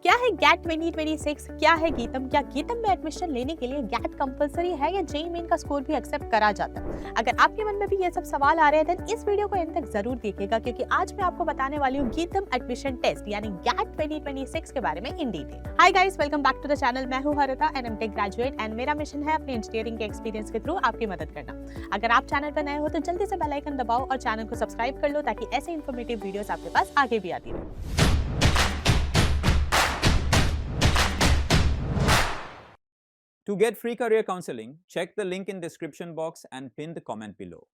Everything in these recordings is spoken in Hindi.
क्या है गैट 2026, क्या है गीतम, क्या गीतम में एडमिशन लेने के लिए गैट कंपलसरी है या जेईई मेन का स्कोर भी एक्सेप्ट करा जाता है? अगर आपके मन में भी ये सब सवाल आ रहे हैं तो इस वीडियो को एंड तक जरूर देखिएगा, क्योंकि आज मैं आपको बताने वाली हूँ गीतम एडमिशन टेस्ट यानी गैट 2026 के बारे में in detail. Hi guys, welcome back to the channel. मैं हूँ Haritha and MTech graduate and मेरा मिशन है अपने इंजीनियरिंग के एक्सपीरियंस के थ्रू आपकी मदद करना। अगर आप चैनल पर नए हो तो जल्दी से बेल आइकन दबाओ और चैनल को सब्सक्राइब कर लो ताकि ऐसे इन्फॉर्मेटिव वीडियोस आपके पास आगे भी आती रहे। To get free career counseling, check the link in description box and pin the comment below.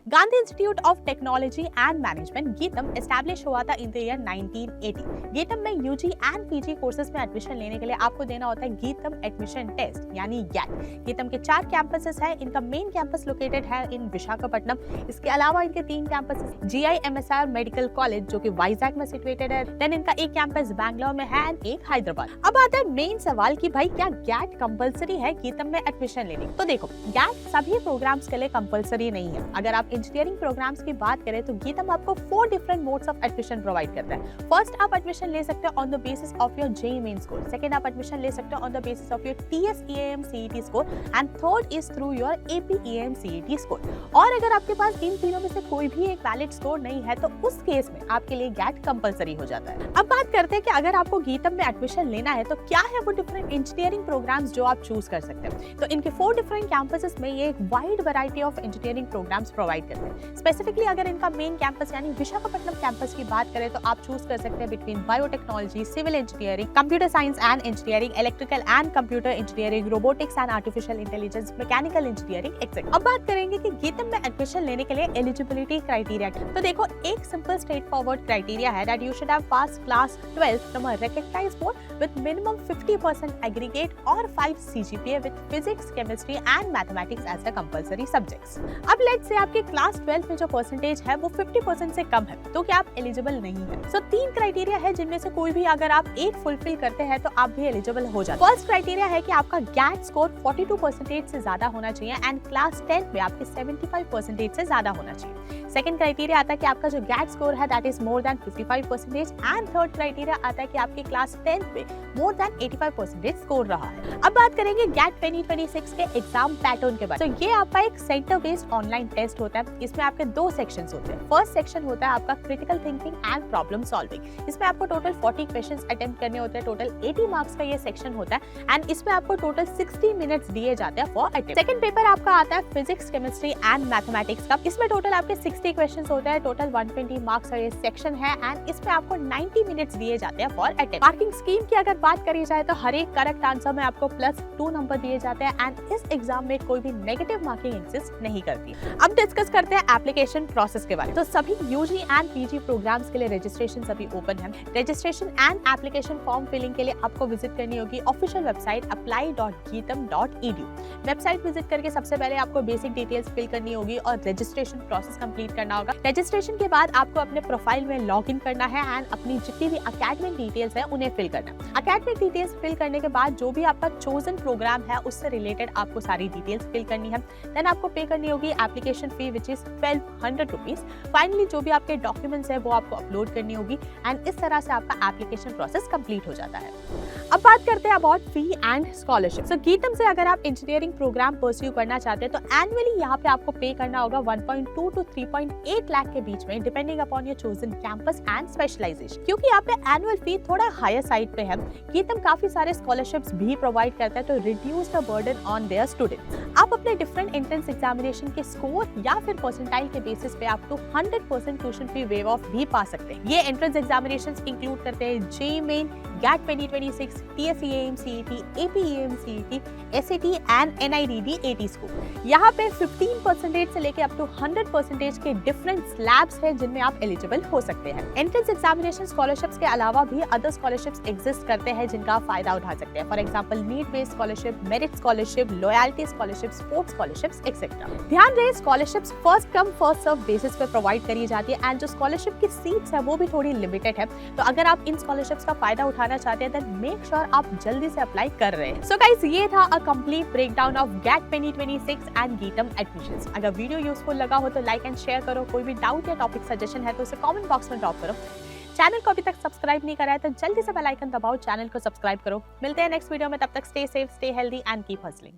Gandhi institute of technology and management GITAM establish हुआ था इन द ईयर 1980। गीतम में यूजी एंड पीजी कोर्सेज में एडमिशन लेने के लिए आपको देना होता है गीतम एडमिशन टेस्ट यानी गैट। गीतम के 4 कैंपसेस हैं। इनका मेन कैंपस लोकेटेड है इन विशाखापट्टनम। इसके अलावा इनके 3 कैंपसेस GIMSR मेडिकल कॉलेज जो कि वाइजैक में सिचुएटेड है। देन इनका एक कैंपस बैंगलोर में है एंड एक हैदराबाद। अब आता है मेन सवाल कि भाई क्या गैट कंपलसरी है गीतम में एडमिशन लेने? तो देखो, गैट सभी प्रोग्राम्स के लिए कंपलसरी नहीं है। अगर आप इंजीनियरिंग प्रोग्राम्स की बात करें तो गीतम आपको 4 different modes of admission provide करता है। फर्स्ट, आप एडमिशन ले सकते हो on the basis of your JEE main score. Second, आप एडमिशन ले सकते हो on the basis of your TS-EAM CET score and third is through your AP-EAM CET score. और अगर आपके पास इन तीनों में से कोई भी एक वैलिड स्कोर नहीं है तो उस केस में आपके लिए गैट कंपलसरी हो जाता है। अब बात करते हैं कि अगर आपको गीतम में एडमिशन लेना है तो क्या है वो डिफरेंट इंजीनियरिंग प्रोग्राम्स जो आप चूज कर सकते हैं। तो इनके 4 डिफरेंट कैंपसेस में ये एक wide variety of engineering programmes provide करते हैं। स्पेसिफिकली अगर इनका मेन कैंपस यानी विशाखापट्टनम कैंपस की बात करें तो आप चूज कर सकते हैं between biotechnology, civil engineering, computer science and engineering, electrical and computer engineering, robotics and artificial intelligence, mechanical engineering etcetera. अब बात करेंगे कि गीतम में एडमिशन लेने के लिए एलिजिबिलिटी क्राइटेरिया। तो देखो, एक सिंपल स्ट्रेट फॉरवर्ड क्राइटेरिया है that you should have pass class 12 from a recognised board with minimum 50% aggregate और 5 CGPA with physics, chemistry and mathematics as the compulsory subjects. अब लेट्स से आपके क्लास 12 में जो परसेंटेज है वो 50% से कम है तो क्या आप एलिजिबल नहीं है। सो 3 क्राइटेरिया है जिनमें से कोई भी अगर आप एक फुलफिल करते हैं तो आप भी एलिजिबल हो जाते हैं। फर्स्ट क्राइटेरिया है कि आपका गैट स्कोर 42% से ज्यादा होना चाहिए एंड क्लास 10 में आपके 75% से ज्यादा होना चाहिए। सेकंड क्राइटेरिया आता है कि आपका जो गैट स्कोर है that is more than 55% and third criteria आता है कि आपके क्लास 10 में मोर देन 85% स्कोर रहा है। अब बात करेंगे गैट 2026 के एग्जाम पैटर्न के बारे में। तो ये आपका एक सेंटर बेस्ड ऑनलाइन टेस्ट होता है। इसमें आपके 2 सेक्शंस होते हैं। फर्स्ट सेक्शन होता है आपका critical thinking and problem solving. इसमें आपको टोटल 40 क्वेश्चंस अटेम्प्ट करने होते हैं। टोटल 80 मार्क्स का ये सेक्शन होता है एंड इसमें आपको टोटल 60 मिनट्स दिए जाते हैं फॉर अटेम्प्ट। सेकंड पेपर आपका आता है फिजिक्स, केमिस्ट्री एंड मैथमेटिक्स का। इसमें टोटल आपके 60 क्वेश्चंस होते हैं। टोटल 120 मार्क्स का ये सेक्शन है एंड इसमें आपको 90 मिनट्स दिए जाते हैं फॉर अटेम्प्ट। मार्किंग स्कीम की अगर बात करी जाए तो हर एक करेक्ट आंसर में आपको +2 नंबर दिए जाते हैं एंड इस एग्जाम में कोई भी नेगेटिव मार्किंग एग्जिस्ट नहीं करती। अब डिस्कस करते हैं एप्लीकेशन प्रोसेस के बारे में। तो सभी यूजी एंड पीजी प्रोग्राम्स के लिए रजिस्ट्रेशन अभी ओपन है। Registration and application form filling के लिए आपको विजिट करनी होगी official website apply.geetam.edu। Website visit करके सबसे पहले आपको बेसिक डिटेल्स फिल करनी होगी और रजिस्ट्रेशन प्रोसेस कंप्लीट करना होगा। रजिस्ट्रेशन के बाद आपको अपने प्रोफाइल में लॉग इन करना है एंड अपनी जितनी भी अकेडमिक डिटेल्स है उन्हें फिल करना है। अकेडमिक डिटेल्स फिल करने के बाद जो भी आपका चोजन प्रोग्राम है उससे रिलेटेड आपको सारी डिटेल्स फिल करनी है। देन आपको पे करनी होगी application fee which is 1200 rupees. Finally जो भी आपके डॉक्यूमेंट्स है वो आपको अपलोड करनी होगी एंड इस तरह से आपका एप्लीकेशन प्रोसेस कंप्लीट हो जाता है। अब बात करते हैं अबाउट फी एंड स्कॉलरशिप। सो गीतम से अगर आप इंजीनियरिंग प्रोग्राम परस्यू करना चाहते हैं तो एनुअली यहाँ पे आपको पे करना होगा 1.2 to 3.8 लाख के बीच में depending upon your chosen campus and specialisation. क्योंकि यहाँ पे एनुअल फी थोड़ा हायर साइड पे है, गीतम काफी सारे स्कॉलरशिप्स भी प्रोवाइड करता है तो reduce the burden on their students. आप अपने डिफरेंट एंट्रेंस एग्जामिनेशन के स्कोर या फिर परसेंटाइल के बेसिस पे आप तो 100% ट्यूशन फी वेव ऑफ भी पा सकते हैं। ये एंट्रेंस एग्जामिनेशंस इंक्लूड करते हैं JEE Main, GAT 2026, TS-EAM CET, AP-EAM CET, SAT and NIDD AT score. यहाँ पे 15% से लेके अप टू 100% के डिफरेंट स्लैब्स हैं जिनमें आप एलिजिबल हो सकते हैं। एंट्रेंस एग्जामिनेशन स्कॉलरशिप्स के अलावा भी अदर स्कॉलरशिप्स एग्जिस्ट करते हैं जिनका आप फायदा उठा सकते हैं। For example need based scholarship, merit scholarship, loyalty scholarship, sports scholarships etcetera. ध्यान रहे scholarships first come first serve basis पे प्रोवाइड करी जाती है एंड जो स्कॉलरशिप की सीट्स है वो भी थोड़ी लिमिटेड है। तो अगर आप इन स्कॉलरशिप्स का फायदा उठाना चाहते हैं देन मेक श्योर आप जल्दी से अप्लाई कर रहे हैं। सो गाइस, ये था a complete breakdown of GAT 2026 and GITAM admissions. अगर वीडियो यूजफुल लगा हो तो लाइक एंड शेयर करो। कोई भी डाउट या टॉपिक सजेशन है तो उसे कमेंट बॉक्स में ड्रॉप करो। चैनल को अभी तक सब्सक्राइब नहीं करा है तो जल्दी से बेल आइकन दबाओ, चैनल को सब्सक्राइब करो। मिलते हैं नेक्स्ट वीडियो में, तब तक stay safe, stay healthy and keep hustling.